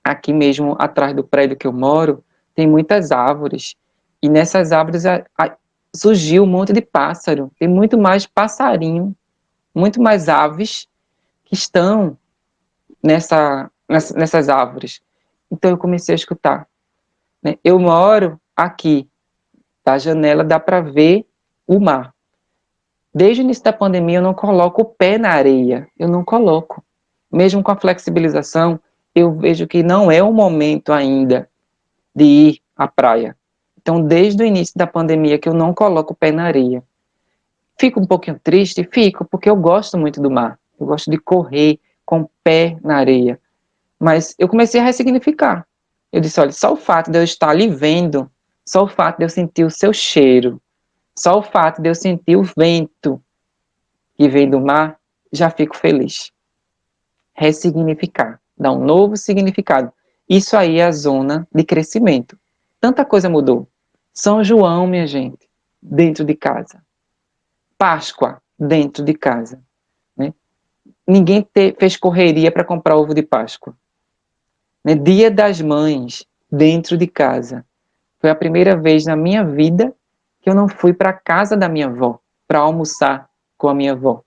Aqui mesmo, atrás do prédio que eu moro, tem muitas árvores. E nessas árvores surgiu um monte de pássaro. Tem muito mais passarinho, muito mais aves que estão nessas árvores. Então eu comecei a escutar, né? Eu moro aqui, da janela dá para ver o mar. Desde o início da pandemia eu não coloco o pé na areia, eu não coloco. Mesmo com a flexibilização, eu vejo que não é o momento ainda de ir à praia. Então, desde o início da pandemia que eu não coloco o pé na areia. Fico um pouquinho triste? Fico, porque eu gosto muito do mar. Eu gosto de correr com o pé na areia. Mas eu comecei a ressignificar. Eu disse, olha, só o fato de eu estar ali vendo, só o fato de eu sentir o seu cheiro, só o fato de eu sentir o vento que vem do mar, já fico feliz. Ressignificar, dar um novo significado. Isso aí é a zona de crescimento. Tanta coisa mudou. São João, minha gente, dentro de casa. Páscoa, dentro de casa. Né? Ninguém fez correria para comprar ovo de Páscoa. Né? Dia das Mães, dentro de casa. Foi a primeira vez na minha vida que eu não fui para a casa da minha avó, para almoçar com a minha avó.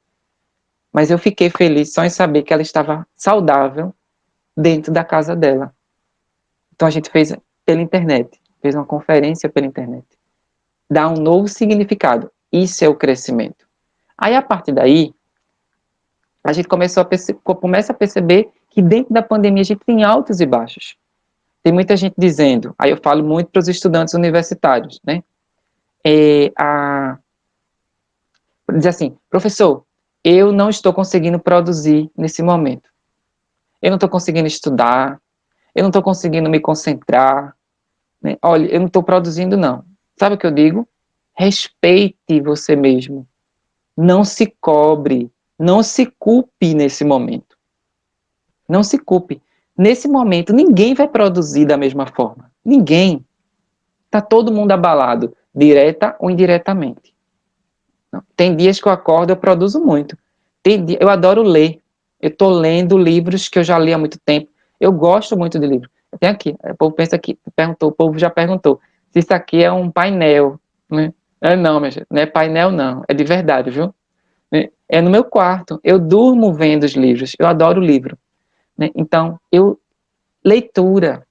Mas eu fiquei feliz só em saber que ela estava saudável dentro da casa dela. Então a gente fez pela internet, fez uma conferência pela internet. Dá um novo significado. Isso é o crescimento. Aí a partir daí, a gente começa a perceber que dentro da pandemia a gente tem altos e baixos. Tem muita gente dizendo, aí eu falo muito para os estudantes universitários, né? Diz assim, professor, eu não estou conseguindo produzir nesse momento. Eu não estou conseguindo estudar, eu não estou conseguindo me concentrar, né? Olha, eu não estou produzindo, não. Sabe o que eu digo? Respeite você mesmo. Não se cobre, não se culpe nesse momento. Não se culpe. Nesse momento, ninguém vai produzir da mesma forma. Ninguém. Está todo mundo abalado, direta ou indiretamente. Tem dias que eu acordo, eu produzo muito. Eu adoro ler. Eu estou lendo livros que eu já li há muito tempo. Eu gosto muito de livro. Tem aqui, o povo pensa que, o povo já perguntou se isso aqui é um painel, né? Não, minha gente, não é painel não, é de verdade, viu? É no meu quarto, eu durmo vendo os livros, eu adoro livro, né? Então, leitura,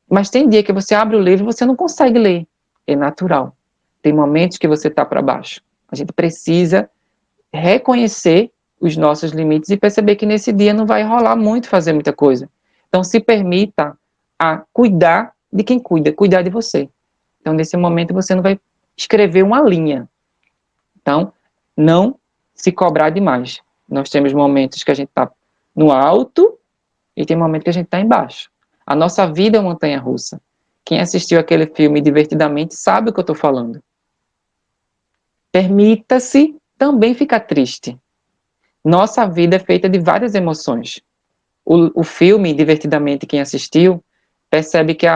mas tem dia que você abre o livro e você não consegue ler, é natural. Tem momentos que você está para baixo. A gente precisa reconhecer os nossos limites e perceber que nesse dia não vai rolar muito fazer muita coisa. Então, se permita a cuidar de quem cuida, cuidar de você. Então, nesse momento, você não vai escrever uma linha. Então, não se cobrar demais. Nós temos momentos que a gente está no alto e tem momentos que a gente está embaixo. A nossa vida é uma montanha-russa. Quem assistiu aquele filme Divertidamente sabe o que eu estou falando. Permita-se também ficar triste. Nossa vida é feita de várias emoções. O filme, Divertidamente, quem assistiu, percebe que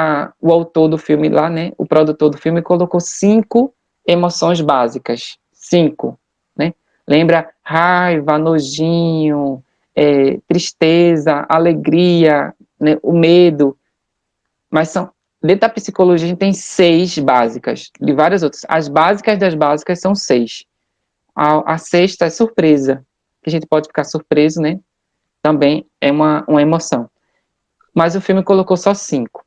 o autor do filme lá, né, o produtor do filme, colocou 5 emoções básicas. 5, né? Lembra raiva, nojinho, tristeza, alegria, né, o medo. Mas dentro da psicologia a gente tem 6 básicas, de várias outras. As básicas das básicas são 6. A sexta é surpresa, que a gente pode ficar surpreso, né? Também é uma emoção. Mas o filme colocou só 5.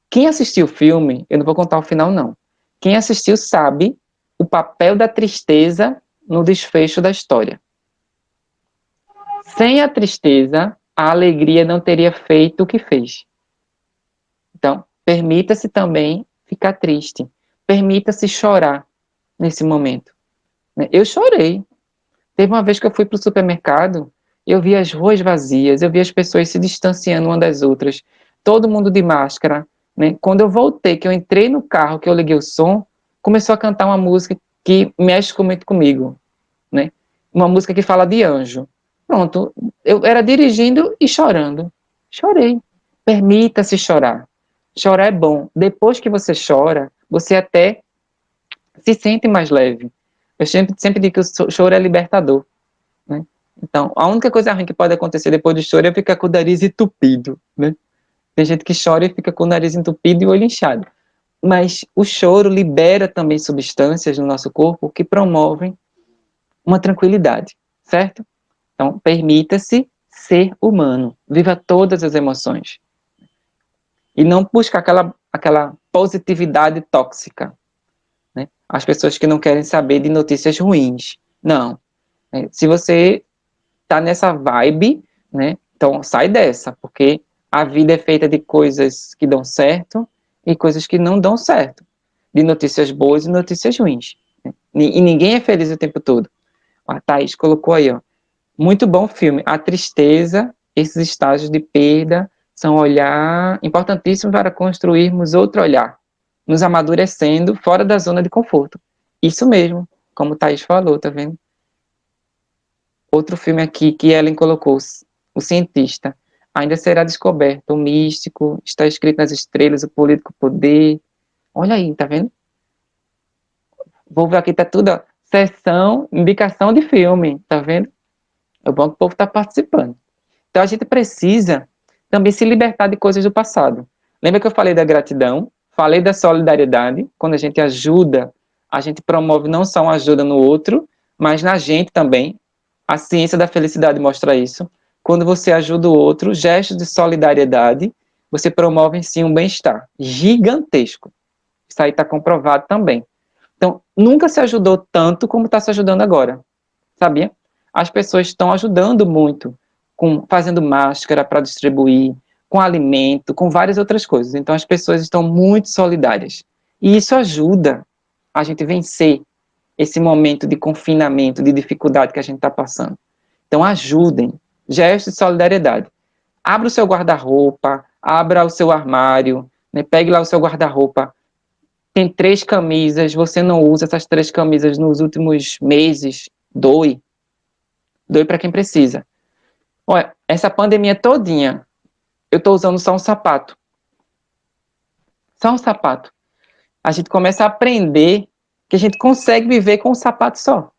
Quem assistiu o filme, eu não vou contar o final, não. Quem assistiu sabe o papel da tristeza no desfecho da história. Sem a tristeza, a alegria não teria feito o que fez. Então, permita-se também ficar triste. Permita-se chorar nesse momento. Eu chorei. Teve uma vez que eu fui para o supermercado, eu vi as ruas vazias, eu vi as pessoas se distanciando uma das outras, todo mundo de máscara, né? Quando eu voltei, que eu entrei no carro, que eu liguei o som, começou a cantar uma música que mexe muito comigo, né? Uma música que fala de anjo. Pronto, eu era dirigindo e chorando. Chorei. Permita-se chorar. Chorar é bom. Depois que você chora, você até se sente mais leve. Eu sempre digo que o choro é libertador, né? Então, a única coisa ruim que pode acontecer depois do choro é ficar com o nariz entupido, né? Tem gente que chora e fica com o nariz entupido e o olho inchado. Mas o choro libera também substâncias no nosso corpo que promovem uma tranquilidade, certo? Então, permita-se ser humano. Viva todas as emoções. E não buscar aquela positividade tóxica, né? As pessoas que não querem saber de notícias ruins. Não. Se você tá nessa vibe, né? Então sai dessa, porque a vida é feita de coisas que dão certo e coisas que não dão certo. De notícias boas e notícias ruins, né? E ninguém é feliz o tempo todo. A Thaís colocou aí, ó. Muito bom filme. A tristeza, esses estágios de perda, são olhar importantíssimos para construirmos outro olhar, nos amadurecendo fora da zona de conforto. Isso mesmo, como o Thaís falou, tá vendo? Outro filme aqui que Ellen colocou, O Cientista. Ainda será descoberto o místico, está escrito nas estrelas, o político poder. Olha aí, tá vendo? Vou ver aqui, tá tudo, ó. Sessão, indicação de filme, tá vendo? É bom que o povo está participando. Então a gente precisa também se libertar de coisas do passado. Lembra que eu falei da gratidão? falei da solidariedade. Quando a gente ajuda, a gente promove não só uma ajuda no outro, mas na gente também. A ciência da felicidade mostra isso. Quando você ajuda o outro, gestos de solidariedade, você promove em si um bem-estar gigantesco. Isso aí está comprovado também. Então, nunca se ajudou tanto como está se ajudando agora, sabia? As pessoas estão ajudando muito, fazendo máscara para distribuir, com alimento, com várias outras coisas. Então, as pessoas estão muito solidárias. E isso ajuda a gente vencer esse momento de confinamento, de dificuldade que a gente está passando. Então, ajudem. Gestos de solidariedade. Abra o seu guarda-roupa, abra o seu armário, né? Pegue lá o seu guarda-roupa. Tem 3 camisas, você não usa essas 3 camisas nos últimos meses, doe. Doe para quem precisa. Olha, essa pandemia todinha, eu estou usando só um sapato. Só um sapato. A gente começa a aprender que a gente consegue viver com um sapato só.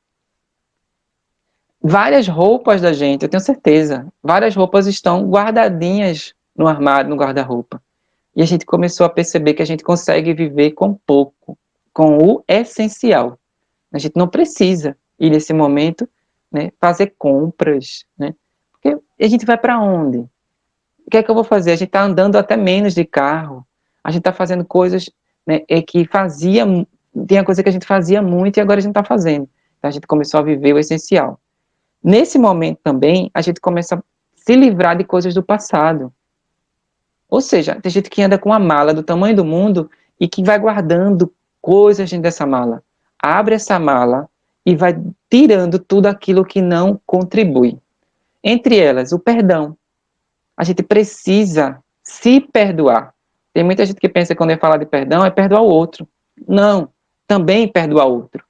Várias roupas da gente, eu tenho certeza, várias roupas estão guardadinhas no armário, no guarda-roupa. E a gente começou a perceber que a gente consegue viver com pouco, com o essencial. A gente não precisa ir nesse momento, né, fazer compras, né? Porque a gente vai para onde? O que é que eu vou fazer? A gente está andando até menos de carro, a gente está fazendo coisas, né, que tinha coisa que a gente fazia muito e agora a gente está fazendo. Então a gente começou a viver o essencial. Nesse momento também, a gente começa a se livrar de coisas do passado. Ou seja, tem gente que anda com uma mala do tamanho do mundo e que vai guardando coisas dentro dessa mala. Abre essa mala e vai tirando tudo aquilo que não contribui. Entre elas, o perdão. A gente precisa se perdoar. Tem muita gente que pensa que quando eu falar de perdão é perdoar o outro. Não, também perdoar o outro.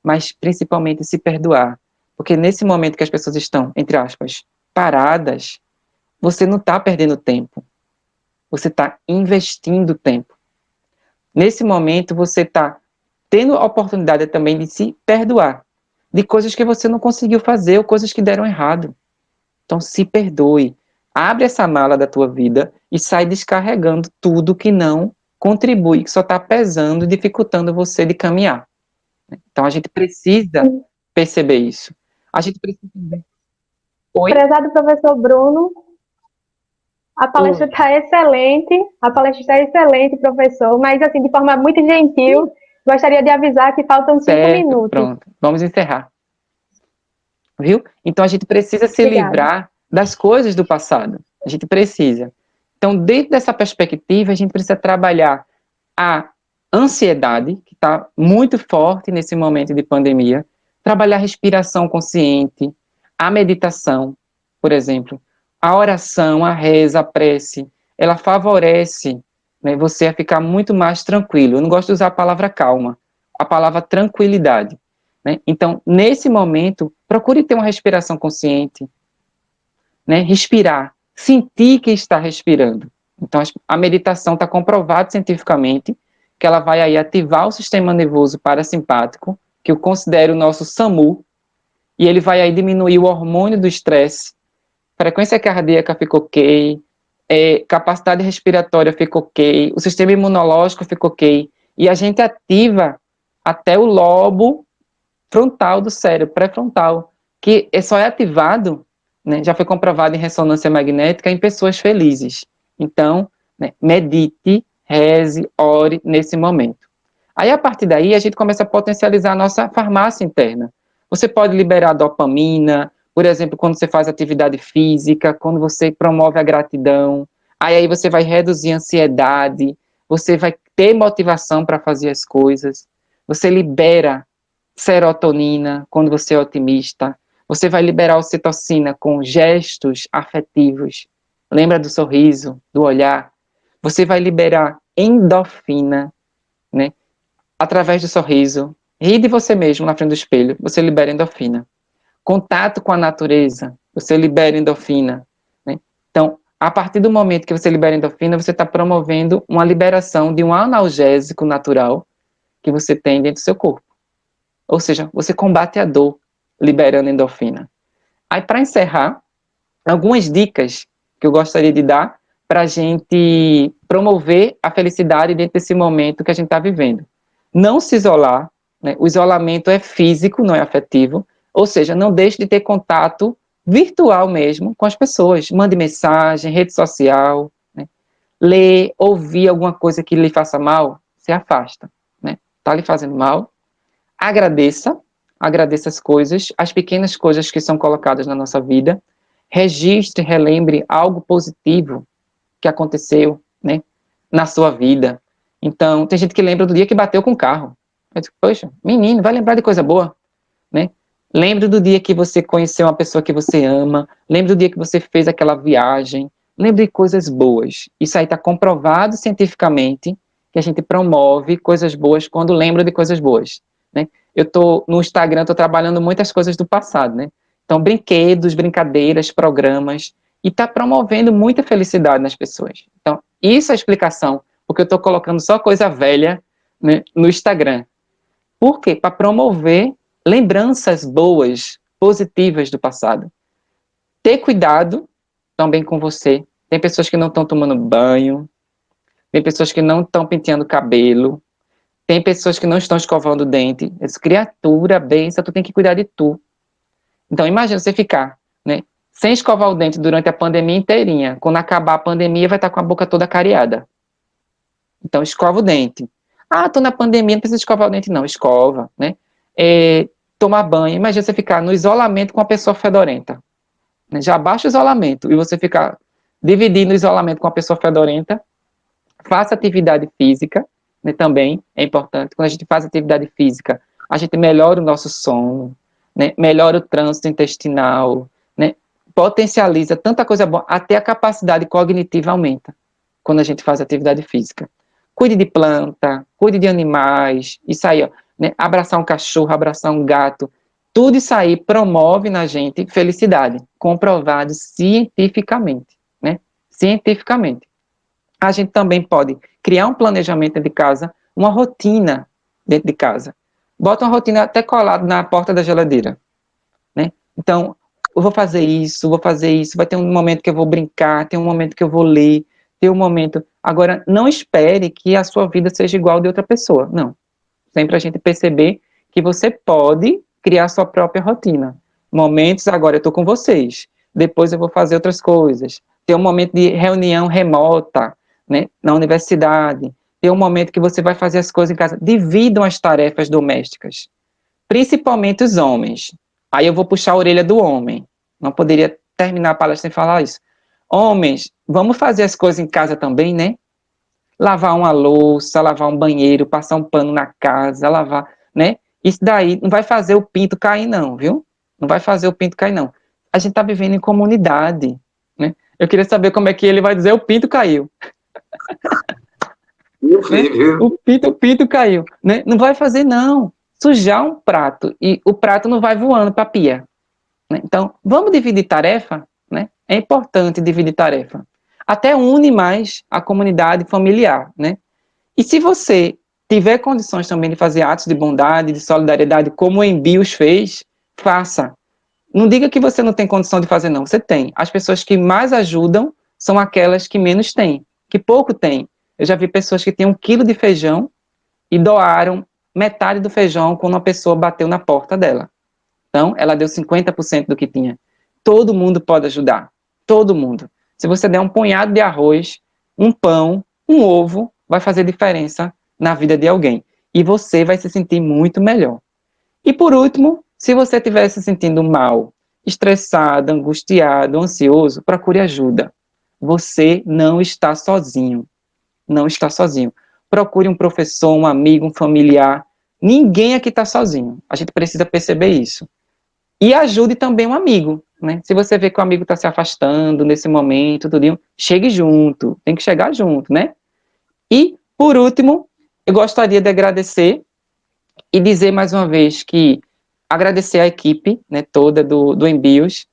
Mas principalmente se perdoar. Porque nesse momento que as pessoas estão, entre aspas, paradas, você não está perdendo tempo. Você está investindo tempo. Nesse momento, você está tendo a oportunidade também de se perdoar de coisas que você não conseguiu fazer ou coisas que deram errado. Então, se perdoe. Abre essa mala da tua vida e sai descarregando tudo que não contribui, que só está pesando e dificultando você de caminhar. Então, a gente precisa perceber isso. A gente precisa entender. Oi? Prezado professor Bruno, a palestra Oi. está excelente, professor, mas assim, de forma muito gentil, gostaria de avisar que faltam 5 Certo, minutos. pronto. Vamos encerrar. Viu? Então a gente precisa se Obrigada. livrar das coisas do passado. A gente precisa. Então, dentro dessa perspectiva, a gente precisa trabalhar a ansiedade, que está muito forte nesse momento de pandemia, trabalhar a respiração consciente, a meditação, por exemplo, a oração, a reza, a prece, ela favorece, né, você a ficar muito mais tranquilo. Eu não gosto de usar a palavra calma, a palavra tranquilidade. Né? Então, nesse momento, procure ter uma respiração consciente, né? Respirar, sentir que está respirando. Então, a meditação está comprovado cientificamente que ela vai aí ativar o sistema nervoso parasimpático, que eu considero o nosso SAMU, e ele vai aí diminuir o hormônio do estresse, frequência cardíaca fica ok, capacidade respiratória fica ok, o sistema imunológico fica ok, e a gente ativa até o lobo frontal do cérebro, pré-frontal, que só é ativado, né, já foi comprovado em ressonância magnética em pessoas felizes. Então, né, medite, reze, ore nesse momento. Aí, a partir daí, a gente começa a potencializar a nossa farmácia interna. Você pode liberar dopamina, por exemplo, quando você faz atividade física, quando você promove a gratidão, aí você vai reduzir a ansiedade, você vai ter motivação para fazer as coisas, você libera serotonina quando você é otimista, você vai liberar ocitocina com gestos afetivos, lembra do sorriso, do olhar, você vai liberar endorfina, né, através do sorriso, rir de você mesmo na frente do espelho, você libera endorfina, contato com a natureza, você libera endorfina, né? Então, a partir do momento que você libera endorfina, você está promovendo uma liberação de um analgésico natural que você tem dentro do seu corpo. Ou seja, você combate a dor liberando endorfina. Aí, para encerrar, algumas dicas que eu gostaria de dar para a gente promover a felicidade dentro desse momento que a gente está vivendo. Não se isolar, né? O isolamento é físico, não é afetivo, ou seja, não deixe de ter contato virtual mesmo com as pessoas. Mande mensagem, rede social, né? Ler, ouvir alguma coisa que lhe faça mal, se afasta, né? Está lhe fazendo mal, agradeça, agradeça as coisas, as pequenas coisas que são colocadas na nossa vida, registre, relembre algo positivo que aconteceu, né, na sua vida. Então, tem gente que lembra do dia que bateu com o carro. Eu digo, poxa, menino, vai lembrar de coisa boa, né? Lembre do dia que você conheceu uma pessoa que você ama, lembre do dia que você fez aquela viagem, lembre de coisas boas. Isso aí está comprovado cientificamente que a gente promove coisas boas quando lembra de coisas boas, né? Eu tô no Instagram, tô trabalhando muitas coisas do passado, né? Então, brinquedos, brincadeiras, programas, e está promovendo muita felicidade nas pessoas. Então, isso é a explicação, porque eu estou colocando só coisa velha, né, no Instagram. Por quê? Para promover lembranças boas, positivas do passado. Ter cuidado também com você. Tem pessoas que não estão tomando banho, tem pessoas que não estão penteando o cabelo, tem pessoas que não estão escovando o dente. Essa criatura, benção, tu tem que cuidar de tu. Então, imagina você ficar, né, sem escovar o dente durante a pandemia inteirinha. Quando acabar a pandemia, vai estar com a boca toda cariada. Então, escova o dente. Ah, tô na pandemia, não precisa escovar o dente, não. Escova, né? Tomar banho. Imagina você ficar no isolamento com uma pessoa fedorenta, né? Já baixa o isolamento e você ficar dividindo o isolamento com uma pessoa fedorenta. Faça atividade física, né, também é importante. Quando a gente faz atividade física, a gente melhora o nosso sono, né, melhora o trânsito intestinal, né, potencializa tanta coisa boa, até a capacidade cognitiva aumenta quando a gente faz atividade física. Cuide de planta, cuide de animais, isso aí, ó, né, abraçar um cachorro, abraçar um gato, tudo isso aí promove na gente felicidade, comprovado cientificamente, né, cientificamente. A gente também pode criar um planejamento dentro de casa, uma rotina dentro de casa. Bota uma rotina até colado na porta da geladeira, né? Então, eu vou fazer isso, vai ter um momento que eu vou brincar, tem um momento que eu vou ler, tem um momento... Agora, não espere que a sua vida seja igual de outra pessoa, não. Sempre a gente perceber que você pode criar sua própria rotina. Momentos, agora eu estou com vocês, depois eu vou fazer outras coisas. Tem um momento de reunião remota, né, na universidade. Tem um momento que você vai fazer as coisas em casa. Dividam as tarefas domésticas, principalmente os homens. Aí eu vou puxar a orelha do homem. Não poderia terminar a palestra sem falar isso. Homens, vamos fazer as coisas em casa também, né? Lavar uma louça, lavar um banheiro, passar um pano na casa, lavar, né? Isso daí não vai fazer o pinto cair, não, viu? Não vai fazer o pinto cair, não. A gente tá vivendo em comunidade, né? Eu queria saber como é que ele vai dizer o pinto caiu. Né? O pinto caiu, né? Não vai fazer, não. Sujar um prato e o prato não vai voando para a pia, né? Então, vamos dividir tarefa, né? É importante dividir tarefa. Até une mais a comunidade familiar, né? E se você tiver condições também de fazer atos de bondade, de solidariedade, como o Embios fez, faça. Não diga que você não tem condição de fazer, não. Você tem. As pessoas que mais ajudam são aquelas que menos têm, que pouco têm. Eu já vi pessoas que têm 1 quilo de feijão e doaram metade do feijão quando uma pessoa bateu na porta dela. Então, ela deu 50% do que tinha. Todo mundo pode ajudar. Todo mundo. Se você der um punhado de arroz, um pão, um ovo, vai fazer diferença na vida de alguém. E você vai se sentir muito melhor. E por último, se você estiver se sentindo mal, estressado, angustiado, ansioso, procure ajuda. Você não está sozinho. Não está sozinho. Procure um professor, um amigo, um familiar. Ninguém aqui está sozinho. A gente precisa perceber isso. E ajude também um amigo, né? Se você vê que o amigo está se afastando nesse momento, tudinho, chegue junto. Tem que chegar junto, né? E, por último, eu gostaria de agradecer e dizer mais uma vez que agradecer a equipe, né, toda do Embios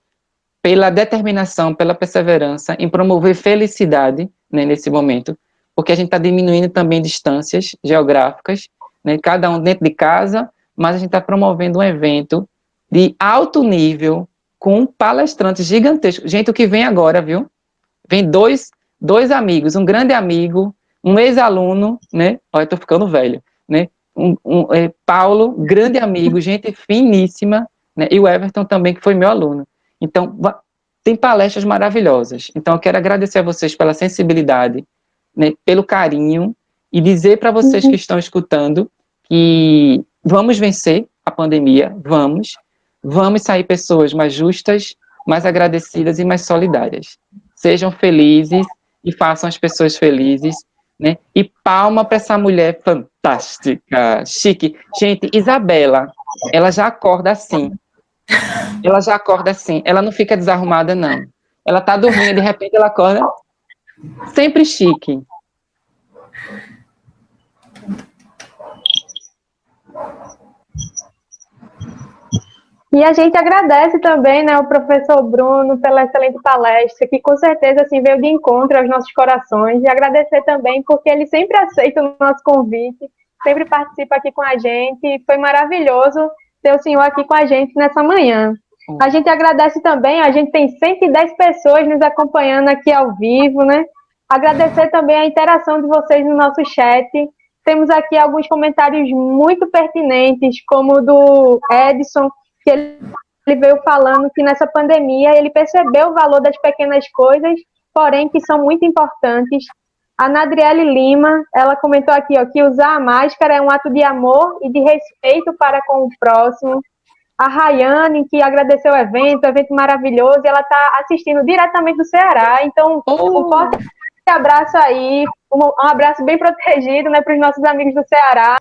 pela determinação, pela perseverança em promover felicidade, né, nesse momento, porque a gente está diminuindo também distâncias geográficas, né, cada um dentro de casa, mas a gente está promovendo um evento de alto nível com palestrantes gigantescos. Gente, o que vem agora, viu? Vem dois amigos, um grande amigo, um ex-aluno, né? Olha, eu tô ficando velho, né? Paulo, grande amigo, gente finíssima, né? E o Everton também, que foi meu aluno. Então, tem palestras maravilhosas. Então, eu quero agradecer a vocês pela sensibilidade, né? Pelo carinho, e dizer para vocês que estão escutando que vamos vencer a pandemia, vamos sair pessoas mais justas, mais agradecidas e mais solidárias. Sejam felizes e façam as pessoas felizes, né? E palma para essa mulher fantástica, chique. Gente, Isabela, ela já acorda assim. Ela já acorda assim. Ela não fica desarrumada, não. Ela tá dormindo, de repente ela acorda sempre chique. E a gente agradece também, né, o professor Bruno pela excelente palestra, que com certeza assim, veio de encontro aos nossos corações, e agradecer também porque ele sempre aceita o nosso convite, sempre participa aqui com a gente, e foi maravilhoso ter o senhor aqui com a gente nessa manhã. A gente agradece também, a gente tem 110 pessoas nos acompanhando aqui ao vivo, né? Agradecer também a interação de vocês no nosso chat. Temos aqui alguns comentários muito pertinentes, como o do Edson, que ele veio falando que nessa pandemia ele percebeu o valor das pequenas coisas, porém que são muito importantes. A Nadriele Lima, ela comentou aqui, ó, que usar a máscara é um ato de amor e de respeito para com o próximo. A Rayane, que agradeceu o evento maravilhoso, e ela está assistindo diretamente do Ceará, então um forte abraço aí, um abraço bem protegido, né, para os nossos amigos do Ceará.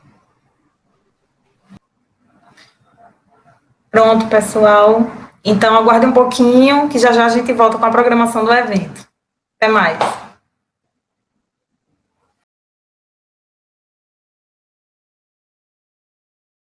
Pronto, pessoal. Então, aguarde um pouquinho, que já já a gente volta com a programação do evento. Até mais.